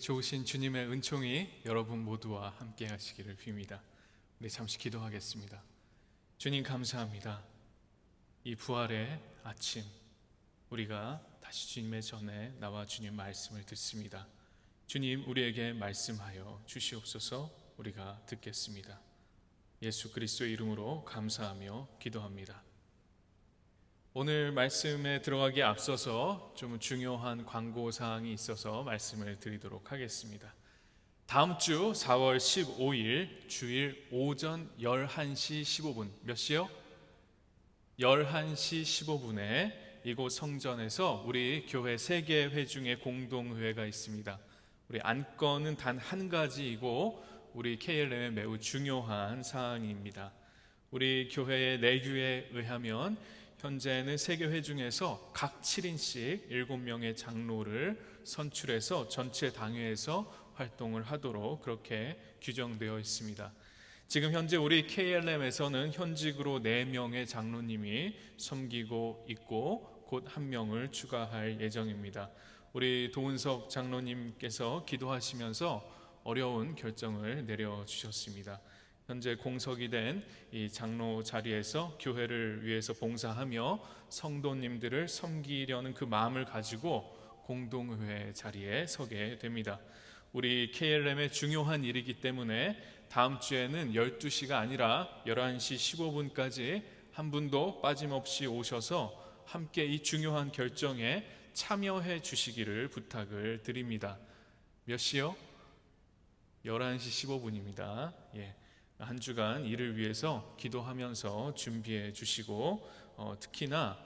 좋으신 주님의 은총이 여러분 모두와 함께 하시기를 빕니다. 우리 잠시 기도하겠습니다. 주님 감사합니다. 이 부활의 아침 우리가 다시 주님의 전에 나와 주님 말씀을 듣습니다. 주님 우리에게 말씀하여 주시옵소서. 우리가 듣겠습니다. 예수 그리스도의 이름으로 감사하며 기도합니다. 오늘 말씀에 들어가기에 앞서서 좀 중요한 광고사항이 있어서 말씀을 드리도록 하겠습니다. 다음 주 4월 15일 주일 오전 11시 15분 몇 시요? 11시 15분에 이곳 성전에서 우리 교회 3개 회중의 공동회가 있습니다. 우리 안건은 단 한 가지이고 우리 KLM의 매우 중요한 사항입니다. 우리 교회의 내규에 의하면 현재는 3개 회중에서 각 7인씩 7명의 장로를 선출해서 전체 당회에서 활동을 하도록 그렇게 규정되어 있습니다. 지금 현재 우리 KLM에서는 현직으로 4명의 장로님이 섬기고 있고 곧 1명을 추가할 예정입니다. 우리 도은석 장로님께서 기도하시면서 어려운 결정을 내려주셨습니다. 현재 공석이 된 이 장로 자리에서 교회를 위해서 봉사하며 성도님들을 섬기려는 그 마음을 가지고 공동회 자리에 서게 됩니다. 우리 KLM의 중요한 일이기 때문에 다음 주에는 12시가 아니라 11시 15분까지 한 분도 빠짐없이 오셔서 함께 이 중요한 결정에 참여해 주시기를 부탁을 드립니다. 몇 시요? 11시 15분입니다. 한 주간 이를 위해서 기도하면서 준비해 주시고 특히나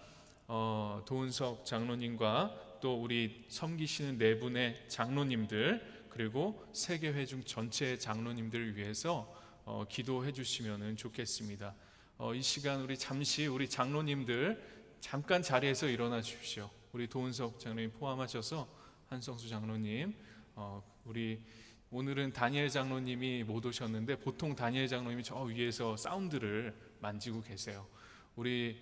도은석 장로님과 또 우리 섬기시는 4분의 장로님들 그리고 세계회중 전체 장로님들을 위해서 기도해 주시면 좋겠습니다. 이 시간 우리 잠시 우리 장로님들 잠깐 자리에서 일어나 주십시오. 우리 도은석 장로님 포함하셔서 한성수 장로님 우리 오늘은 다니엘 장로님이 못 오셨는데 보통 다니엘 장로님이 저 위에서 사운드를 만지고 계세요. 우리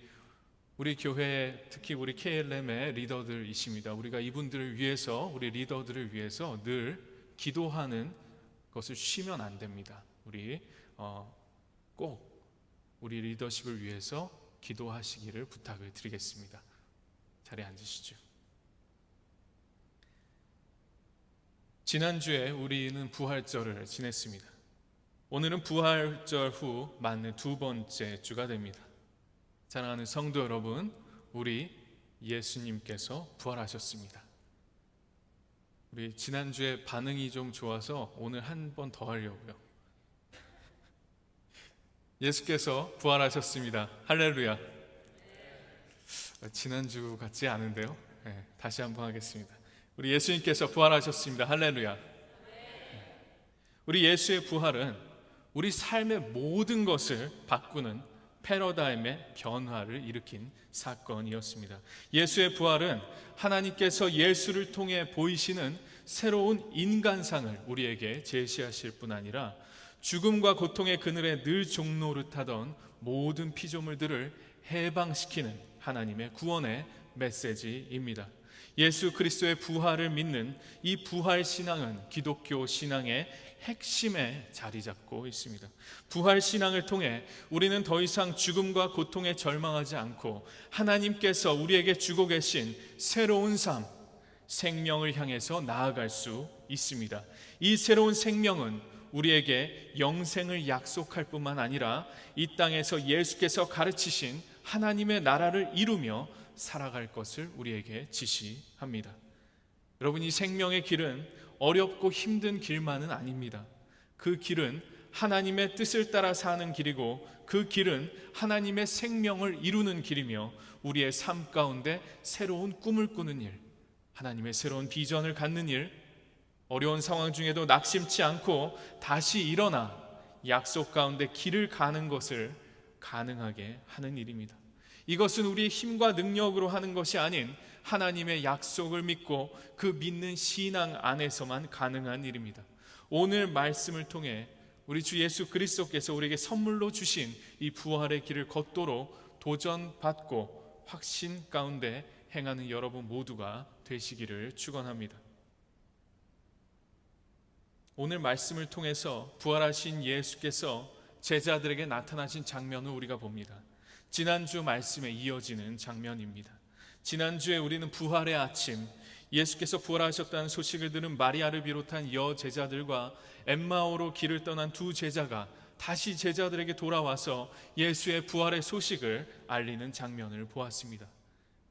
교회 특히 우리 KLM의 리더들이십니다. 우리가 이분들을 위해서 우리 리더들을 위해서 늘 기도하는 것을 쉬면 안 됩니다. 우리 꼭 우리 리더십을 위해서 기도하시기를 부탁을 드리겠습니다. 자리에 앉으시죠. 지난주에 우리는 부활절을 지냈습니다. 오늘은 부활절 후 맞는 2번째 주가 됩니다. 사랑하는 성도 여러분, 우리 예수님께서 부활하셨습니다. 우리 지난주에 반응이 좀 좋아서 오늘 한 번 더 하려고요. 예수께서 부활하셨습니다. 할렐루야. 지난주 같지 않은데요. 다시 한번 하겠습니다. 우리 예수님께서 부활하셨습니다. 할렐루야. 우리 예수의 부활은 우리 삶의 모든 것을 바꾸는 패러다임의 변화를 일으킨 사건이었습니다. 예수의 부활은 하나님께서 예수를 통해 보이시는 새로운 인간상을 우리에게 제시하실 뿐 아니라 죽음과 고통의 그늘에 늘 종노릇하던 모든 피조물들을 해방시키는 하나님의 구원의 메시지입니다. 예수 그리스도의 부활을 믿는 이 부활 신앙은 기독교 신앙의 핵심에 자리 잡고 있습니다. 부활 신앙을 통해 우리는 더 이상 죽음과 고통에 절망하지 않고 하나님께서 우리에게 주고 계신 새로운 삶, 생명을 향해서 나아갈 수 있습니다. 이 새로운 생명은 우리에게 영생을 약속할 뿐만 아니라 이 땅에서 예수께서 가르치신 하나님의 나라를 이루며 살아갈 것을 우리에게 지시합니다. 여러분, 이 생명의 길은 어렵고 힘든 길만은 아닙니다. 그 길은 하나님의 뜻을 따라 사는 길이고 그 길은 하나님의 생명을 이루는 길이며 우리의 삶 가운데 새로운 꿈을 꾸는 일, 하나님의 새로운 비전을 갖는 일, 어려운 상황 중에도 낙심치 않고 다시 일어나 약속 가운데 길을 가는 것을 가능하게 하는 일입니다. 이것은 우리의 힘과 능력으로 하는 것이 아닌 하나님의 약속을 믿고 그 믿는 신앙 안에서만 가능한 일입니다. 오늘 말씀을 통해 우리 주 예수 그리스도께서 우리에게 선물로 주신 이 부활의 길을 걷도록 도전받고 확신 가운데 행하는 여러분 모두가 되시기를 축원합니다. 오늘 말씀을 통해서 부활하신 예수께서 제자들에게 나타나신 장면을 우리가 봅니다. 지난주 말씀에 이어지는 장면입니다. 지난주에 우리는 부활의 아침, 예수께서 부활하셨다는 소식을 들은 마리아를 비롯한 여제자들과 엠마오로 길을 떠난 두 제자가 다시 제자들에게 돌아와서 예수의 부활의 소식을 알리는 장면을 보았습니다.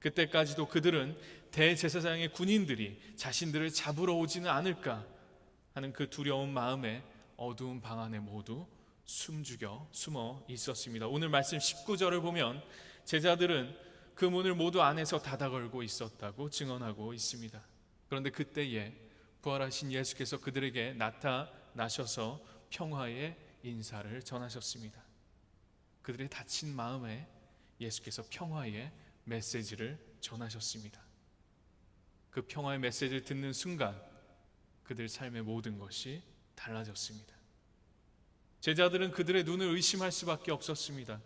그때까지도 그들은 대제사장의 군인들이 자신들을 잡으러 오지는 않을까 하는 그 두려운 마음에 어두운 방 안에 모두 숨어 있었습니다. 오늘 말씀 19절을 보면 제자들은 그 문을 모두 안에서 닫아 걸고 있었다고 증언하고 있습니다. 그런데 그때에 부활하신 예수께서 그들에게 나타나셔서 평화의 인사를 전하셨습니다. 그들의 다친 마음에 예수께서 평화의 메시지를 전하셨습니다. 그 평화의 메시지를 듣는 순간 그들 삶의 모든 것이 달라졌습니다. 제자들은 그들의 눈을 의심할 수밖에 없었습니다.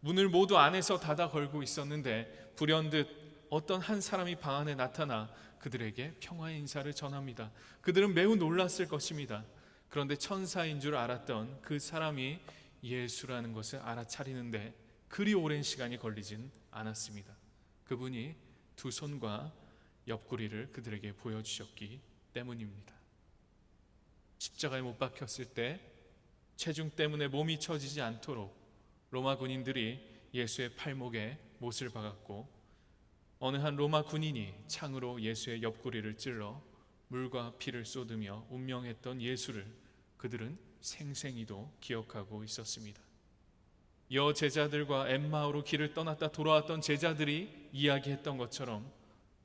문을 모두 안에서 닫아 걸고 있었는데 불현듯 어떤 한 사람이 방 안에 나타나 그들에게 평화의 인사를 전합니다. 그들은 매우 놀랐을 것입니다. 그런데 천사인 줄 알았던 그 사람이 예수라는 것을 알아차리는데 그리 오랜 시간이 걸리진 않았습니다. 그분이 두 손과 옆구리를 그들에게 보여주셨기 때문입니다. 십자가에 못 박혔을 때 체중 때문에 몸이 처지지 않도록 로마 군인들이 예수의 팔목에 못을 박았고 어느 한 로마 군인이 창으로 예수의 옆구리를 찔러 물과 피를 쏟으며 운명했던 예수를 그들은 생생히도 기억하고 있었습니다. 여제자들과 엠마오로 길을 떠났다 돌아왔던 제자들이 이야기했던 것처럼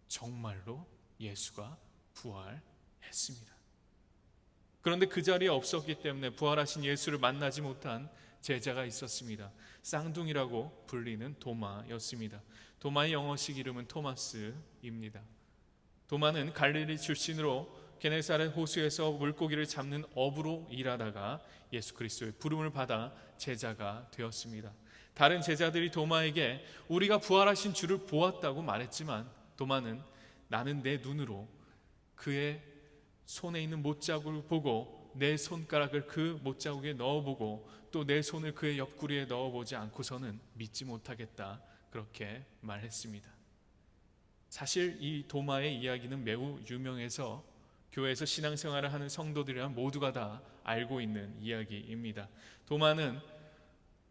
정말로 예수가 부활했습니다. 그런데 그 자리에 없었기 때문에 부활하신 예수를 만나지 못한 제자가 있었습니다. 쌍둥이라고 불리는 도마였습니다. 도마의 영어식 이름은 토마스입니다. 도마는 갈릴리 출신으로 게네사렛 호수에서 물고기를 잡는 어부로 일하다가 예수 그리스도의 부름을 받아 제자가 되었습니다. 다른 제자들이 도마에게 우리가 부활하신 주를 보았다고 말했지만 도마는 나는 내 눈으로 그의 손에 있는 못자국을 보고 내 손가락을 그 못자국에 넣어보고 또 내 손을 그의 옆구리에 넣어보지 않고서는 믿지 못하겠다, 그렇게 말했습니다. 사실 이 도마의 이야기는 매우 유명해서 교회에서 신앙생활을 하는 성도들이란 모두가 다 알고 있는 이야기입니다. 도마는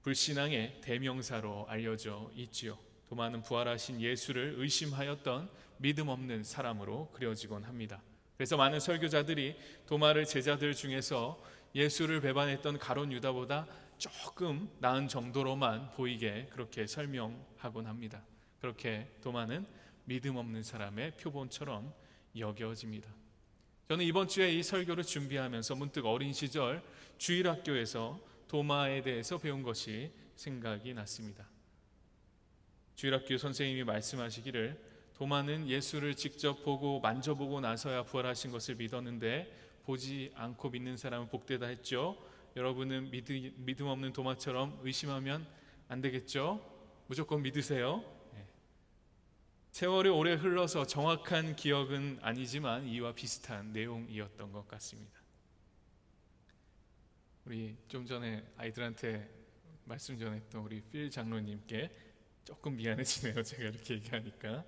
불신앙의 대명사로 알려져 있지요. 도마는 부활하신 예수를 의심하였던 믿음 없는 사람으로 그려지곤 합니다. 그래서 많은 설교자들이 도마를 제자들 중에서 예수를 배반했던 가룟 유다보다 조금 나은 정도로만 보이게 그렇게 설명하곤 합니다. 그렇게 도마는 믿음 없는 사람의 표본처럼 여겨집니다. 저는 이번 주에 이 설교를 준비하면서 문득 어린 시절 주일학교에서 도마에 대해서 배운 것이 생각이 났습니다. 주일학교 선생님이 말씀하시기를 도마는 예수를 직접 보고 만져보고 나서야 부활하신 것을 믿었는데 보지 않고 믿는 사람은 복되다 했죠. 여러분은 믿음 없는 도마처럼 의심하면 안 되겠죠? 무조건 믿으세요. 세월이 오래 흘러서 정확한 기억은 아니지만 이와 비슷한 내용이었던 것 같습니다. 우리 좀 전에 아이들한테 말씀 전했던 우리 필 장로님께 조금 미안해지네요. 제가 이렇게 얘기하니까.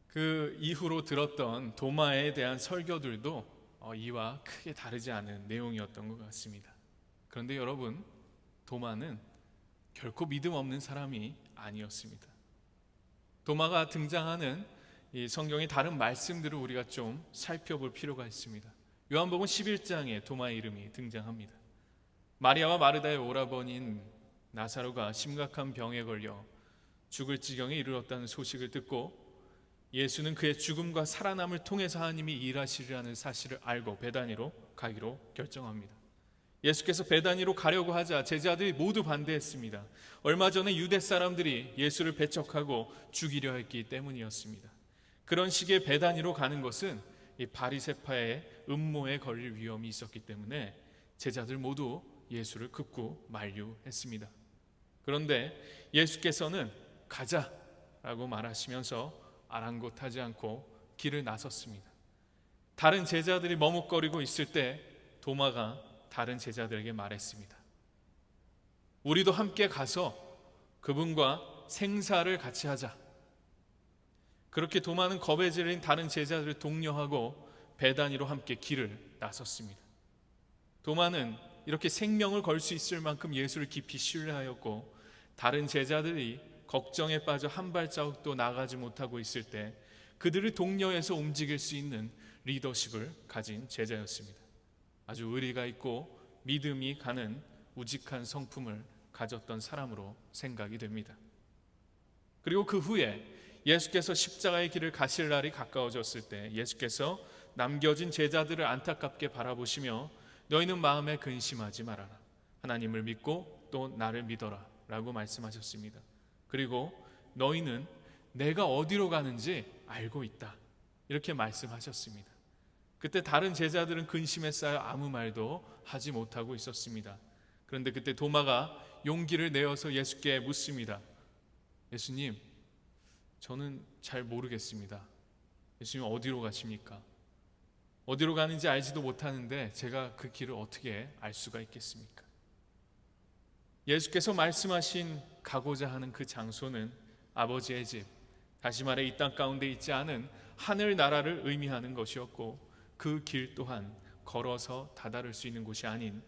그 이후로 들었던 도마에 대한 설교들도 이와 크게 다르지 않은 내용이었던 것 같습니다. 그런데 여러분, 도마는 결코 믿음 없는 사람이 아니었습니다. 도마가 등장하는 이 성경의 다른 말씀들을 우리가 좀 살펴볼 필요가 있습니다. 요한복음 11장에 도마의 이름이 등장합니다. 마리아와 마르다의 오라버니인 나사로가 심각한 병에 걸려 죽을 지경에 이르렀다는 소식을 듣고 예수는 그의 죽음과 살아남을 통해서 하나님이 일하시리라는 사실을 알고 베다니로 가기로 결정합니다. 예수께서 베다니로 가려고 하자 제자들이 모두 반대했습니다. 얼마 전에 유대 사람들이 예수를 배척하고 죽이려 했기 때문이었습니다. 그런 시기에 베다니로 가는 것은 이 바리새파의 음모에 걸릴 위험이 있었기 때문에 제자들 모두 예수를 극구 만류했습니다. 그런데 예수께서는 가자라고 말하시면서 아랑곳하지 않고 길을 나섰습니다. 다른 제자들이 머뭇거리고 있을 때 도마가 다른 제자들에게 말했습니다. 우리도 함께 가서 그분과 생사를 같이 하자. 그렇게 도마는 겁에 질린 다른 제자들을 독려하고 베다니로 함께 길을 나섰습니다. 도마는 이렇게 생명을 걸 수 있을 만큼 예수를 깊이 신뢰하였고, 다른 제자들이 걱정에 빠져 한 발자국도 나가지 못하고 있을 때 그들을 독려해서 움직일 수 있는 리더십을 가진 제자였습니다. 아주 의리가 있고 믿음이 가는 우직한 성품을 가졌던 사람으로 생각이 됩니다. 그리고 그 후에 예수께서 십자가의 길을 가실 날이 가까워졌을 때 예수께서 남겨진 제자들을 안타깝게 바라보시며 너희는 마음에 근심하지 말아라. 하나님을 믿고 또 나를 믿어라 라고 말씀하셨습니다. 그리고 너희는 내가 어디로 가는지 알고 있다 이렇게 말씀하셨습니다. 그때 다른 제자들은 근심에 쌓여 아무 말도 하지 못하고 있었습니다. 그런데 그때 도마가 용기를 내어서 예수께 묻습니다. 예수님, 저는 잘 모르겠습니다. 예수님 어디로 가십니까? 어디로 가는지 알지도 못하는데 제가 그 길을 어떻게 알 수가 있겠습니까? 예수께서 말씀하신 가고자 하는 그 장소는 아버지의 집, 다시 말해 이 땅 가운데 있지 않은 하늘나라를 의미하는 것이었고, 그 길 또한 걸어서 다다를 수 있는 곳이 아닌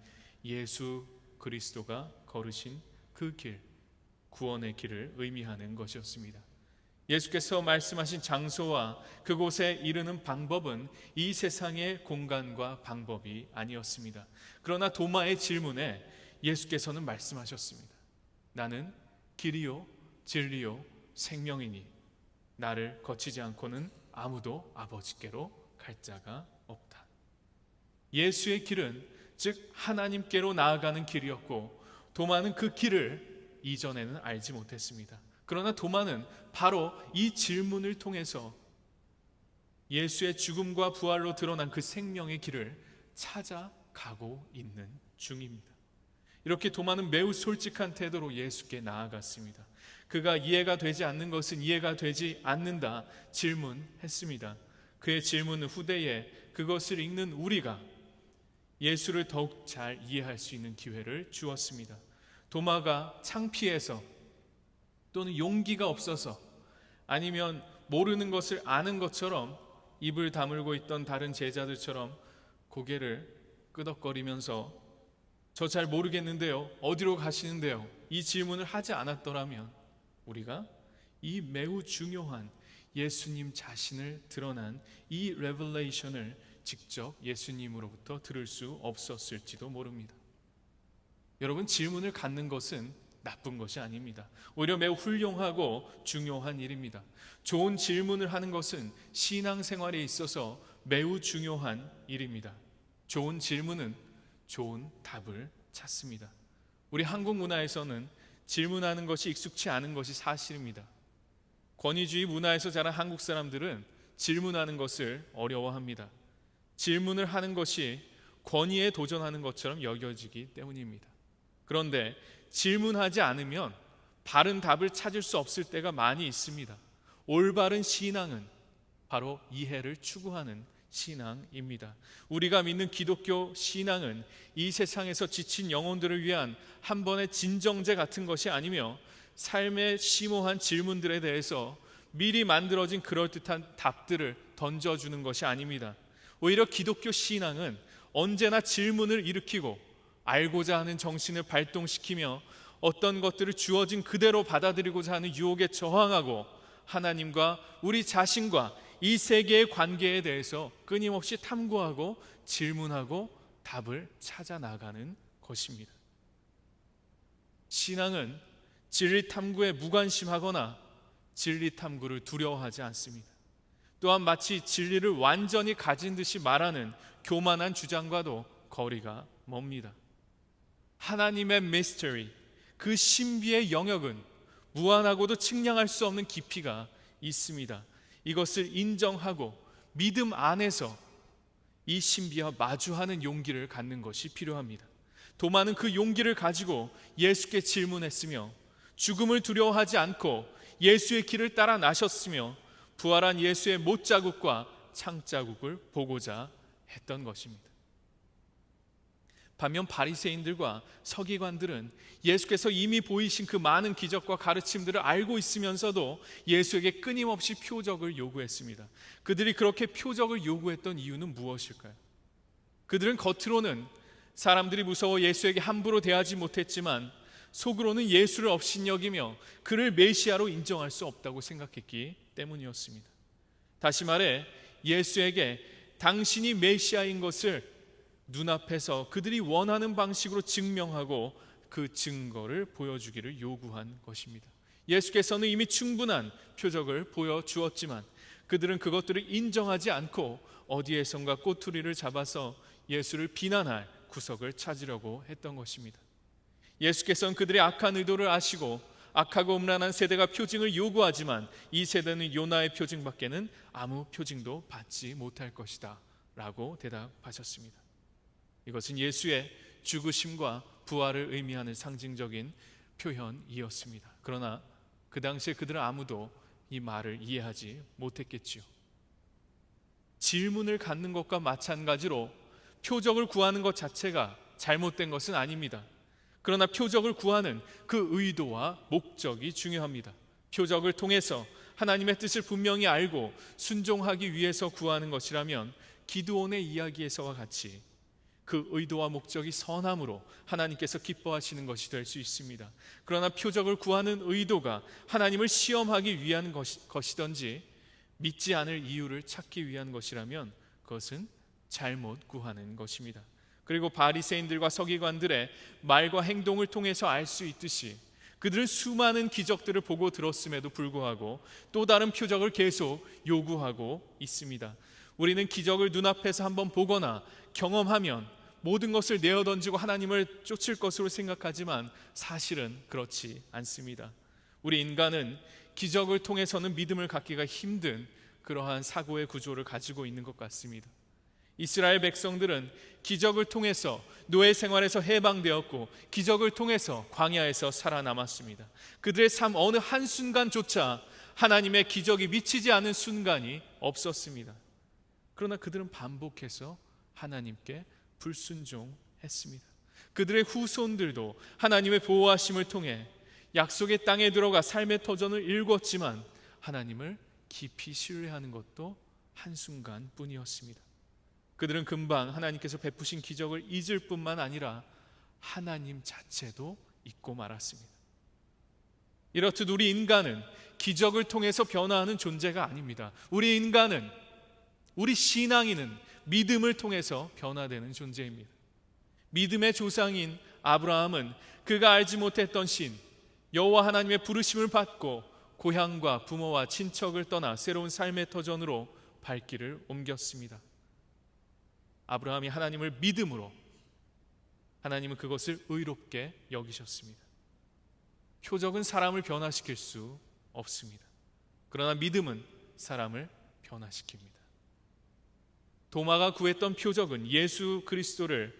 예수 그리스도가 걸으신 그 길, 구원의 길을 의미하는 것이었습니다. 예수께서 말씀하신 장소와 그곳에 이르는 방법은 이 세상의 공간과 방법이 아니었습니다. 그러나 도마의 질문에 예수께서는 말씀하셨습니다. 나는 길이요 진리요 생명이니 나를 거치지 않고는 아무도 아버지께로 갈 자가 없다. 예수의 길은 즉 하나님께로 나아가는 길이었고, 도마는 그 길을 이전에는 알지 못했습니다. 그러나 도마는 바로 이 질문을 통해서 예수의 죽음과 부활로 드러난 그 생명의 길을 찾아가고 있는 중입니다. 이렇게 도마는 매우 솔직한 태도로 예수께 나아갔습니다. 그가 이해가 되지 않는 것은 이해가 되지 않는다 질문했습니다. 그의 질문은 후대에 그것을 읽는 우리가 예수를 더욱 잘 이해할 수 있는 기회를 주었습니다. 도마가 창피해서 또는 용기가 없어서 아니면 모르는 것을 아는 것처럼 입을 다물고 있던 다른 제자들처럼 고개를 끄덕거리면서 저 잘 모르겠는데요, 어디로 가시는데요, 이 질문을 하지 않았더라면 우리가 이 매우 중요한 예수님 자신을 드러난 이 레벨레이션을 직접 예수님으로부터 들을 수 없었을지도 모릅니다. 여러분, 질문을 갖는 것은 나쁜 것이 아닙니다. 오히려 매우 훌륭하고 중요한 일입니다. 좋은 질문을 하는 것은 신앙생활에 있어서 매우 중요한 일입니다. 좋은 질문은 좋은 답을 찾습니다. 우리 한국 문화에서는 질문하는 것이 익숙치 않은 것이 사실입니다. 권위주의 문화에서 자란 한국 사람들은 질문하는 것을 어려워합니다. 질문을 하는 것이 권위에 도전하는 것처럼 여겨지기 때문입니다. 그런데 질문하지 않으면 바른 답을 찾을 수 없을 때가 많이 있습니다. 올바른 신앙은 바로 이해를 추구하는 신앙입니다. 우리가 믿는 기독교 신앙은 이 세상에서 지친 영혼들을 위한 한 번의 진정제 같은 것이 아니며 삶의 심오한 질문들에 대해서 미리 만들어진 그럴듯한 답들을 던져주는 것이 아닙니다. 오히려 기독교 신앙은 언제나 질문을 일으키고 알고자 하는 정신을 발동시키며 어떤 것들을 주어진 그대로 받아들이고자 하는 유혹에 저항하고 하나님과 우리 자신과 이 세계의 관계에 대해서 끊임없이 탐구하고 질문하고 답을 찾아 나가는 것입니다. 신앙은 진리 탐구에 무관심하거나 진리 탐구를 두려워하지 않습니다. 또한 마치 진리를 완전히 가진 듯이 말하는 교만한 주장과도 거리가 멉니다. 하나님의 미스터리, 그 신비의 영역은 무한하고도 측량할 수 없는 깊이가 있습니다. 이것을 인정하고 믿음 안에서 이 신비와 마주하는 용기를 갖는 것이 필요합니다. 도마는 그 용기를 가지고 예수께 질문했으며 죽음을 두려워하지 않고 예수의 길을 따라 나셨으며 부활한 예수의 못자국과 창자국을 보고자 했던 것입니다. 반면 바리새인들과 서기관들은 예수께서 이미 보이신 그 많은 기적과 가르침들을 알고 있으면서도 예수에게 끊임없이 표적을 요구했습니다. 그들이 그렇게 표적을 요구했던 이유는 무엇일까요? 그들은 겉으로는 사람들이 무서워 예수에게 함부로 대하지 못했지만 속으로는 예수를 업신여기며 그를 메시아로 인정할 수 없다고 생각했기 때문이었습니다. 다시 말해 예수에게 당신이 메시아인 것을 눈앞에서 그들이 원하는 방식으로 증명하고 그 증거를 보여주기를 요구한 것입니다. 예수께서는 이미 충분한 표적을 보여주었지만 그들은 그것들을 인정하지 않고 어디에선가 꼬투리를 잡아서 예수를 비난할 구석을 찾으려고 했던 것입니다. 예수께서는 그들의 악한 의도를 아시고 악하고 음란한 세대가 표징을 요구하지만 이 세대는 요나의 표징밖에는 아무 표징도 받지 못할 것이다 라고 대답하셨습니다. 이것은 예수의 죽으심과 부활을 의미하는 상징적인 표현이었습니다. 그러나 그 당시에 그들은 아무도 이 말을 이해하지 못했겠지요. 질문을 갖는 것과 마찬가지로 표적을 구하는 것 자체가 잘못된 것은 아닙니다. 그러나 표적을 구하는 그 의도와 목적이 중요합니다. 표적을 통해서 하나님의 뜻을 분명히 알고 순종하기 위해서 구하는 것이라면 기드온의 이야기에서와 같이 그 의도와 목적이 선함으로 하나님께서 기뻐하시는 것이 될 수 있습니다. 그러나 표적을 구하는 의도가 하나님을 시험하기 위한 것이든지 믿지 않을 이유를 찾기 위한 것이라면 그것은 잘못 구하는 것입니다. 그리고 바리새인들과 서기관들의 말과 행동을 통해서 알 수 있듯이 그들은 수많은 기적들을 보고 들었음에도 불구하고 또 다른 표적을 계속 요구하고 있습니다. 우리는 기적을 눈앞에서 한번 보거나 경험하면 모든 것을 내어던지고 하나님을 쫓을 것으로 생각하지만 사실은 그렇지 않습니다. 우리 인간은 기적을 통해서는 믿음을 갖기가 힘든 그러한 사고의 구조를 가지고 있는 것 같습니다. 이스라엘 백성들은 기적을 통해서 노예 생활에서 해방되었고 기적을 통해서 광야에서 살아남았습니다. 그들의 삶 어느 한순간조차 하나님의 기적이 미치지 않은 순간이 없었습니다. 그러나 그들은 반복해서 하나님께 불순종했습니다. 그들의 후손들도 하나님의 보호하심을 통해 약속의 땅에 들어가 삶의 터전을 일궜지만 하나님을 깊이 신뢰하는 것도 한순간뿐이었습니다. 그들은 금방 하나님께서 베푸신 기적을 잊을 뿐만 아니라 하나님 자체도 잊고 말았습니다. 이렇듯 우리 인간은 기적을 통해서 변화하는 존재가 아닙니다. 우리 인간은, 우리 신앙인은 믿음을 통해서 변화되는 존재입니다. 믿음의 조상인 아브라함은 그가 알지 못했던 신 여호와 하나님의 부르심을 받고 고향과 부모와 친척을 떠나 새로운 삶의 터전으로 발길을 옮겼습니다. 아브라함이 하나님을 믿음으로 하나님은 그것을 의롭게 여기셨습니다. 표적은 사람을 변화시킬 수 없습니다. 그러나 믿음은 사람을 변화시킵니다. 도마가 구했던 표적은 예수 그리스도를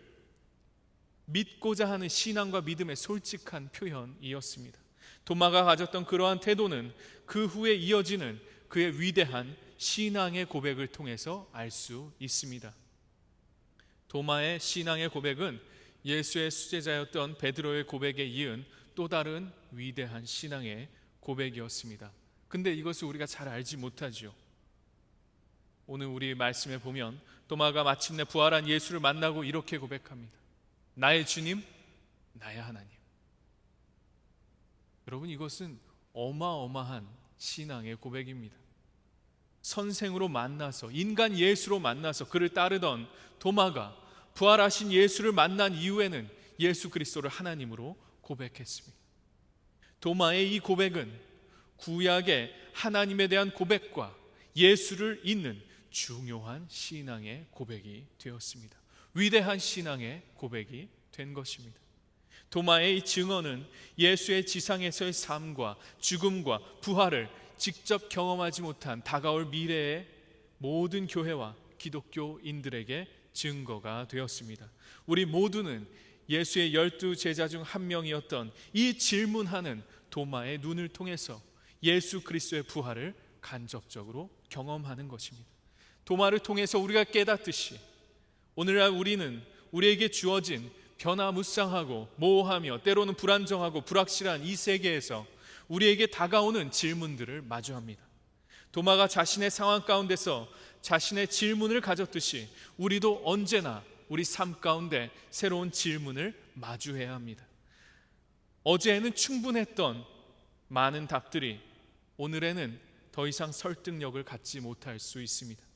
믿고자 하는 신앙과 믿음의 솔직한 표현이었습니다. 도마가 가졌던 그러한 태도는 그 후에 이어지는 그의 위대한 신앙의 고백을 통해서 알 수 있습니다. 도마의 신앙의 고백은 예수의 수제자였던 베드로의 고백에 이은 또 다른 위대한 신앙의 고백이었습니다. 근데 이것을 우리가 잘 알지 못하죠. 오늘 우리 말씀에 보면 도마가 마침내 부활한 예수를 만나고 이렇게 고백합니다. 나의 주님, 나의 하나님. 여러분, 이것은 어마어마한 신앙의 고백입니다. 선생으로 만나서, 인간 예수로 만나서 그를 따르던 도마가 부활하신 예수를 만난 이후에는 예수 그리스도를 하나님으로 고백했습니다. 도마의 이 고백은 구약의 하나님에 대한 고백과 예수를 잇는 중요한 신앙의 고백이 되었습니다. 위대한 신앙의 고백이 된 것입니다. 도마의 이 증언은 예수의 지상에서의 삶과 죽음과 부활을 직접 경험하지 못한 다가올 미래의 모든 교회와 기독교인들에게 증거가 되었습니다. 우리 모두는 예수의 12 제자 중 한 명이었던 이 질문하는 도마의 눈을 통해서 예수 그리스도의 부활을 간접적으로 경험하는 것입니다. 도마를 통해서 우리가 깨닫듯이 오늘날 우리는 우리에게 주어진 변화무쌍하고 모호하며 때로는 불안정하고 불확실한 이 세계에서 우리에게 다가오는 질문들을 마주합니다. 도마가 자신의 상황 가운데서 자신의 질문을 가졌듯이 우리도 언제나 우리 삶 가운데 새로운 질문을 마주해야 합니다. 어제에는 충분했던 많은 답들이 오늘에는 더 이상 설득력을 갖지 못할 수 있습니다.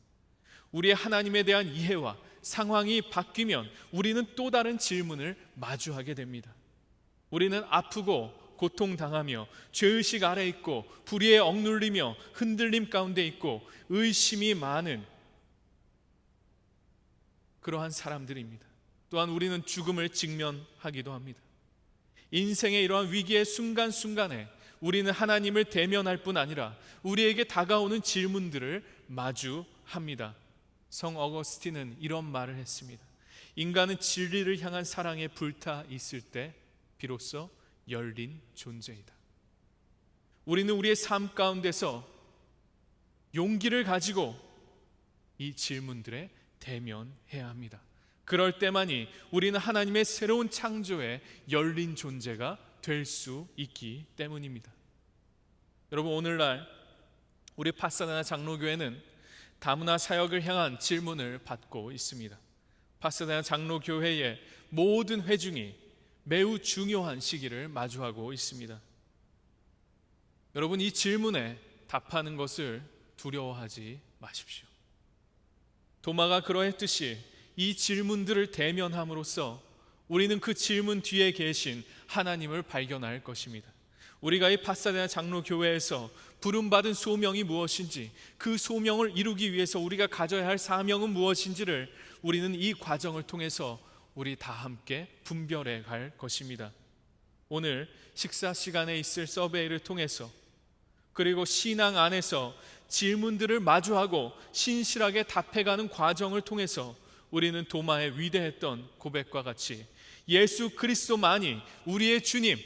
우리의 하나님에 대한 이해와 상황이 바뀌면 우리는 또 다른 질문을 마주하게 됩니다. 우리는 아프고 고통당하며 죄의식 아래 있고 불의에 억눌리며 흔들림 가운데 있고 의심이 많은 그러한 사람들입니다. 또한 우리는 죽음을 직면하기도 합니다. 인생의 이러한 위기의 순간순간에 우리는 하나님을 대면할 뿐 아니라 우리에게 다가오는 질문들을 마주합니다. 성 어거스틴은 이런 말을 했습니다. 인간은 진리를 향한 사랑에 불타 있을 때 비로소 열린 존재이다. 우리는 우리의 삶 가운데서 용기를 가지고 이 질문들에 대면해야 합니다. 그럴 때만이 우리는 하나님의 새로운 창조에 열린 존재가 될 수 있기 때문입니다. 여러분, 오늘날 우리 파사데나 장로교회는 다문화 사역을 향한 질문을 받고 있습니다. 파사데나 장로교회의 모든 회중이 매우 중요한 시기를 마주하고 있습니다. 여러분, 이 질문에 답하는 것을 두려워하지 마십시오. 도마가 그러했듯이 이 질문들을 대면함으로써 우리는 그 질문 뒤에 계신 하나님을 발견할 것입니다. 우리가 이 파사데나 장로교회에서 부름받은 소명이 무엇인지, 그 소명을 이루기 위해서 우리가 가져야 할 사명은 무엇인지를 우리는 이 과정을 통해서 우리 다 함께 분별해 갈 것입니다. 오늘 식사 시간에 있을 서베이를 통해서, 그리고 신앙 안에서 질문들을 마주하고 신실하게 답해가는 과정을 통해서 우리는 도마의 위대했던 고백과 같이 예수 그리스도만이 우리의 주님,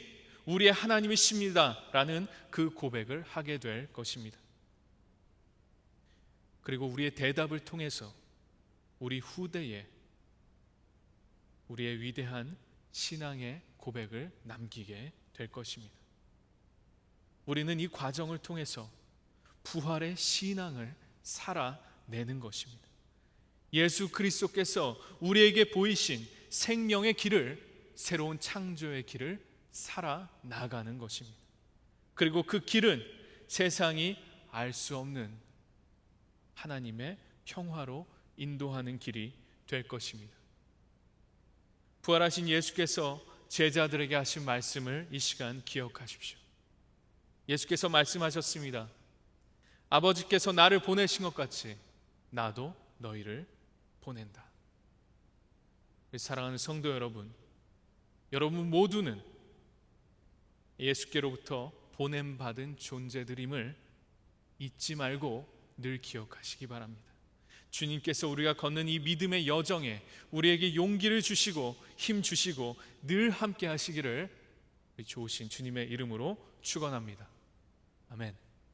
우리의 하나님이십니다 라는 그 고백을 하게 될 것입니다. 그리고 우리의 대답을 통해서 우리 후대에 우리의 위대한 신앙의 고백을 남기게 될 것입니다. 우리는 이 과정을 통해서 부활의 신앙을 살아내는 것입니다. 예수 그리스도께서 우리에게 보이신 생명의 길을, 새로운 창조의 길을 살아나가는 것입니다. 그리고 그 길은 세상이 알 수 없는 하나님의 평화로 인도하는 길이 될 것입니다. 부활하신 예수께서 제자들에게 하신 말씀을 이 시간 기억하십시오. 예수께서 말씀하셨습니다. 아버지께서 나를 보내신 것 같이 나도 너희를 보낸다. 사랑하는 성도 여러분, 여러분 모두는 예수께로부터 보냄받은 존재들임을 잊지 말고 늘 기억하시기 바랍니다. 주님께서 우리가 걷는 이 믿음의 여정에 우리에게 용기를 주시고 힘 주시고 늘 함께 하시기를 좋으신 주님의 이름으로 축원합니다. 아멘.